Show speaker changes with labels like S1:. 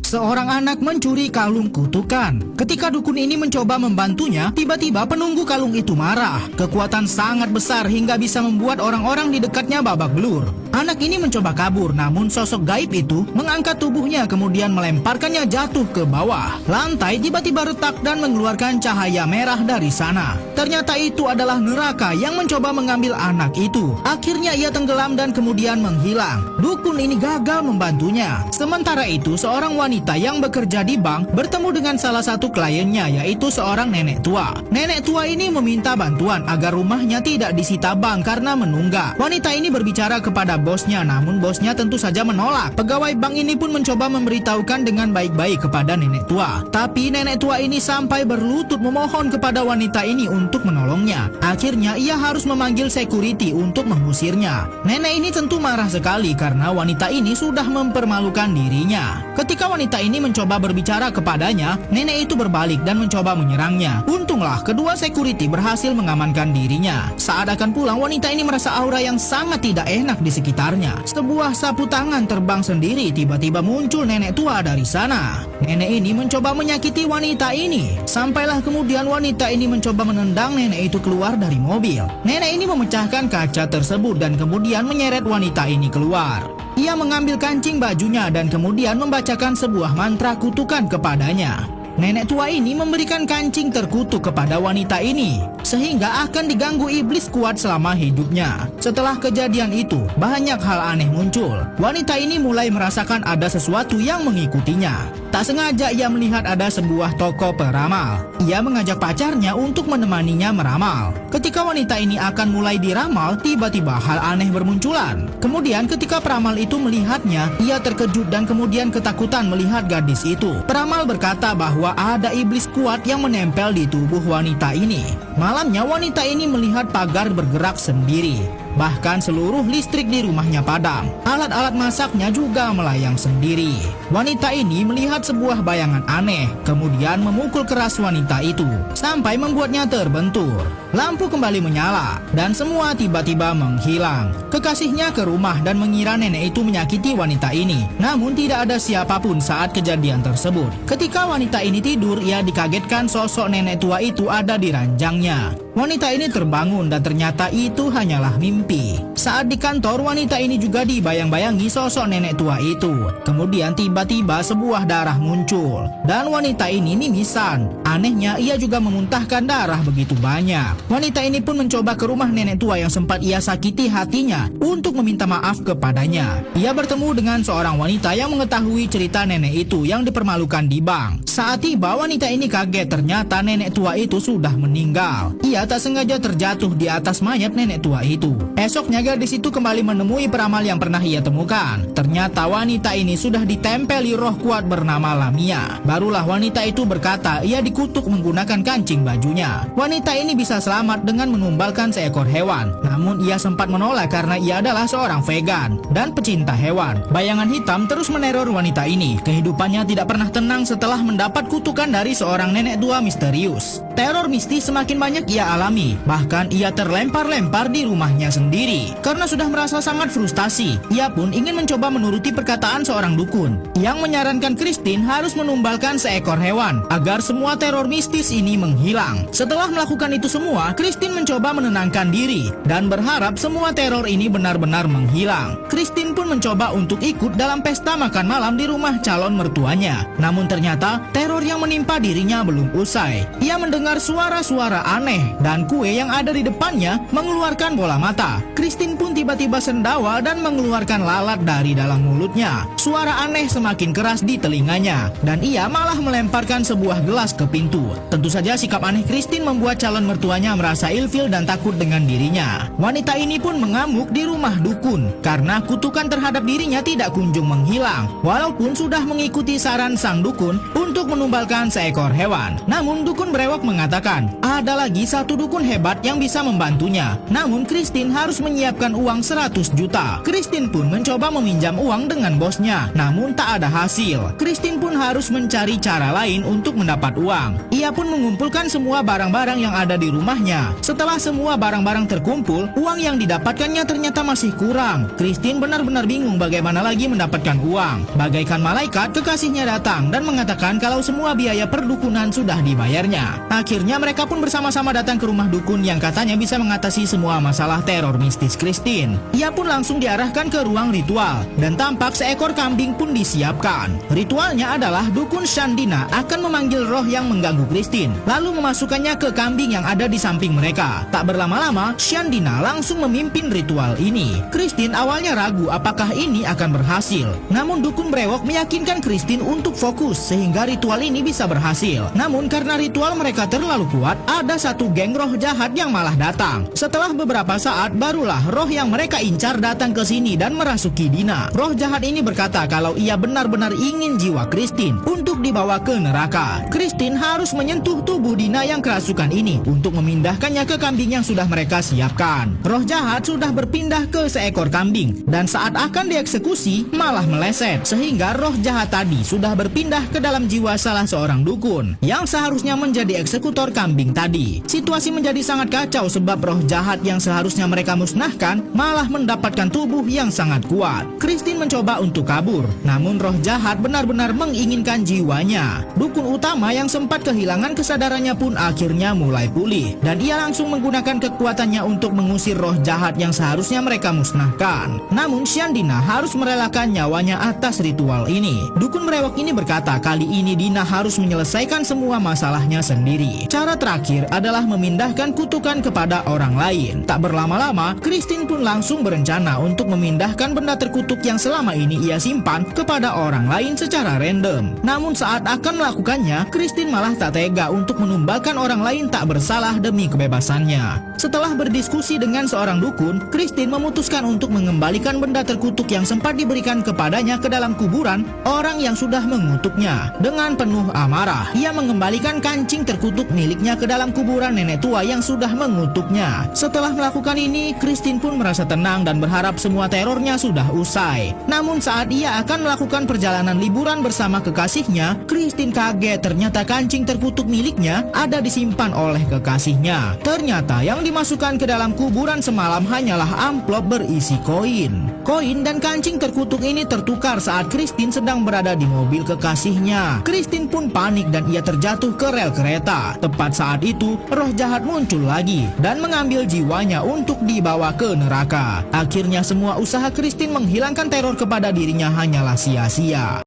S1: Seorang anak mencuri kalung kutukan. Ketika dukun ini mencoba membantunya, tiba-tiba penunggu kalung itu marah. Kekuatan sangat besar hingga bisa membuat orang-orang di dekatnya babak belur. Anak ini mencoba kabur, namun sosok gaib itu mengangkat tubuhnya kemudian melemparkannya jatuh ke bawah. Lantai tiba-tiba retak dan mengeluarkan cahaya merah dari sana. Ternyata itu adalah neraka yang mencoba mengambil anak itu. Akhirnya ia tenggelam dan kemudian menghilang. Dukun ini gagal membantunya. Sementara itu, seorang wanita yang bekerja di bank bertemu dengan salah satu kliennya, yaitu seorang nenek tua. Nenek tua ini meminta bantuan agar rumahnya tidak disita bank karena menunggak. Wanita ini berbicara kepada bosnya, namun bosnya tentu saja menolak. Pegawai bank ini pun mencoba memberitahukan dengan baik-baik kepada nenek tua. Tapi nenek tua ini sampai berlutut memohon kepada wanita ini untuk menolongnya. Akhirnya ia harus memanggil security untuk mengusirnya. Nenek ini tentu marah sekali karena wanita ini sudah mempermalukan dirinya. Ketika wanita ini mencoba berbicara kepadanya, nenek itu berbalik dan mencoba menyerangnya. Untunglah kedua security berhasil mengamankan dirinya. Saat akan pulang, wanita ini merasa aura yang sangat tidak enak di sekitarnya. Sebuah sapu tangan terbang sendiri, tiba-tiba muncul nenek tua dari sana. Nenek ini mencoba menyakiti wanita ini. Sampailah kemudian wanita ini mencoba menendang nenek itu keluar dari mobil. Nenek ini memecahkan kaca tersebut dan kemudian menyeret wanita ini keluar. Ia mengambil kancing bajunya dan kemudian membacakan sebuah mantra kutukan kepadanya. Nenek tua ini memberikan kancing terkutuk kepada wanita ini, sehingga akan diganggu iblis kuat selama hidupnya. Setelah kejadian itu, banyak hal aneh muncul. Wanita ini mulai merasakan ada sesuatu yang mengikutinya. Tak sengaja ia melihat ada sebuah toko peramal. Ia mengajak pacarnya untuk menemaninya meramal. Ketika wanita ini akan mulai diramal, tiba-tiba hal aneh bermunculan. Kemudian ketika peramal itu melihatnya, ia terkejut dan kemudian ketakutan melihat gadis itu. Peramal berkata bahwa ada iblis kuat yang menempel di tubuh wanita ini. Malamnya wanita ini melihat pagar bergerak sendiri. Bahkan seluruh listrik di rumahnya padam. Alat-alat masaknya juga melayang sendiri. Wanita ini melihat sebuah bayangan aneh, kemudian memukul keras wanita itu sampai membuatnya terbentur. Lampu kembali menyala dan semua tiba-tiba menghilang. Kekasihnya ke rumah dan mengira nenek itu menyakiti wanita ini. Namun tidak ada siapapun saat kejadian tersebut. Ketika wanita ini tidur, ia dikagetkan sosok nenek tua itu ada di ranjangnya. Wanita ini terbangun dan ternyata itu hanyalah mimpi. Saat di kantor, wanita ini juga dibayang-bayangi sosok nenek tua itu. Kemudian tiba-tiba sebuah darah muncul dan wanita ini mimisan. Anehnya ia juga memuntahkan darah begitu banyak. Wanita ini pun mencoba ke rumah nenek tua yang sempat ia sakiti hatinya untuk meminta maaf kepadanya. Ia bertemu dengan seorang wanita yang mengetahui cerita nenek itu yang dipermalukan di bank. Saat tiba, wanita ini kaget, ternyata nenek tua itu sudah meninggal. Ia tak sengaja terjatuh di atas mayat nenek tua itu. Esoknya gadis itu kembali menemui peramal yang pernah ia temukan. Ternyata wanita ini sudah ditempeli roh kuat bernama Lamia. Barulah wanita itu berkata ia dikutuk menggunakan kancing bajunya. Wanita ini bisa selamat dengan menumbalkan seekor hewan. Namun ia sempat menolak karena ia adalah seorang vegan dan pecinta hewan. Bayangan hitam terus meneror wanita ini. Kehidupannya tidak pernah tenang setelah mendapat kutukan dari seorang nenek tua misterius. Teror mistis semakin banyak ia alami. Bahkan ia terlempar-lempar di rumahnya sendiri. Karena sudah merasa sangat frustasi, ia pun ingin mencoba menuruti perkataan seorang dukun yang menyarankan Christine harus menumbalkan seekor hewan agar semua teror mistis ini menghilang. Setelah melakukan itu semua, Christine mencoba menenangkan diri dan berharap semua teror ini benar-benar menghilang. Christine pun mencoba untuk ikut dalam pesta makan malam di rumah calon mertuanya. Namun ternyata teror yang menimpa dirinya belum usai. Ia mendengar suara-suara aneh dan kue yang ada di depannya mengeluarkan bola mata. Christine pun tiba-tiba sendawa dan mengeluarkan lalat dari dalam mulutnya. Suara aneh semakin keras di telinganya dan ia malah melemparkan sebuah gelas ke pintu. Tentu saja sikap aneh Christine membuat calon mertuanya merasa ilfil dan takut dengan dirinya. Wanita ini pun mengamuk di rumah dukun karena kutukan terhadap dirinya tidak kunjung menghilang. Walaupun sudah mengikuti saran sang dukun untuk menumbalkan seekor hewan. Namun dukun berewok mengatakan, ada lagi satu dukun hebat yang bisa membantunya. Namun Christine harus menyiapkan uang 100 juta. Christine pun mencoba meminjam uang dengan bosnya, namun tak ada hasil. Christine pun harus mencari cara lain untuk mendapat uang. Ia pun mengumpulkan semua barang-barang yang ada di rumahnya. Setelah semua barang-barang terkumpul, uang yang didapatkannya ternyata masih kurang. Christine benar-benar bingung bagaimana lagi mendapatkan uang. Bagaikan malaikat, kekasihnya datang dan mengatakan kalau semua biaya perdukunan sudah dibayarnya. Akhirnya mereka pun bersama-sama datang ke rumah dukun yang katanya bisa mengatasi semua masalah teror mistis Christine. Ia pun langsung diarahkan ke ruang ritual dan tampak seekor kambing pun disiapkan. Ritualnya adalah dukun Shandina akan memanggil roh yang mengganggu Christine, lalu memasukkannya ke kambing yang ada di samping mereka. Tak berlama-lama, Shandina langsung memimpin ritual ini. Christine awalnya ragu apakah ini akan berhasil. Namun dukun brewok meyakinkan Christine untuk fokus sehingga ritual ini bisa berhasil. Namun karena ritual mereka terlalu kuat, ada satu geng roh jahat yang malah datang. Setelah beberapa saat, barulah roh yang mereka incar datang ke sini dan merasuki Dina. Roh jahat ini berkata kalau ia benar-benar ingin jiwa Christine untuk dibawa ke neraka. Christine harus menyentuh tubuh Dina yang kerasukan ini untuk memindahkannya ke kambing yang sudah mereka siapkan. Roh jahat sudah berpindah ke seekor kambing dan saat akan dieksekusi malah meleset sehingga roh jahat tadi sudah berpindah ke dalam jiwa salah seorang dukun yang seharusnya menjadi eksekutor kambing tadi. Situasi menjadi sangat kacau sebab roh jahat yang seharusnya mereka musnahkan malah mendapatkan tubuh yang sangat kuat. Christine mencoba untuk kabur, namun roh jahat benar-benar menginginkan jiwanya. Dukun utama yang sempat kehilangan kesadarannya pun akhirnya mulai pulih dan ia langsung menggunakan kekuatannya untuk mengusir roh jahat yang seharusnya mereka musnahkan. Namun Shandina harus merelakan nyawanya atas ritual ini. Dukun brewok ini berkata kali ini Dina harus menyelesaikan semua masalahnya sendiri. Cara terakhir adalah memindahkan kutukan kepada orang lain. Tak berlama-lama, Christine pun langsung berencana untuk memindahkan benda terkutuk yang selama ini ia simpan kepada orang lain secara random. Namun saat akan melakukannya, Christine malah tak tega untuk menumbalkan orang lain tak bersalah demi kebebasannya. Setelah berdiskusi dengan seorang dukun, Christine memutuskan untuk mengembalikan benda terkutuk yang sempat diberikan kepadanya ke dalam kuburan orang yang sudah mengutuknya. Dengan penuh amarah, ia mengembalikan kancing terkutuk miliknya ke dalam kuburan nenek tua yang sudah mengutuknya. Setelah melakukan ini, Christine pun merasa tenang dan berharap semua terornya sudah usai. Namun saat ia akan melakukan perjalanan liburan bersama kekasihnya, Christine kaget ternyata kancing terkutuk miliknya ada disimpan oleh kekasihnya. Ternyata yang dimasukkan ke dalam kuburan semalam hanyalah amplop berisi koin. Koin dan kancing terkutuk ini tertukar saat Christine sedang berada di mobil kekasihnya. Christine pun panik dan ia terjatuh ke rel kereta. Tepat saat itu, roh jahat muncul lagi dan mengambil jiwanya untuk dibawa ke neraka. Akhirnya semua usaha Christine menghilangkan teror kepada dirinya hanyalah sia-sia.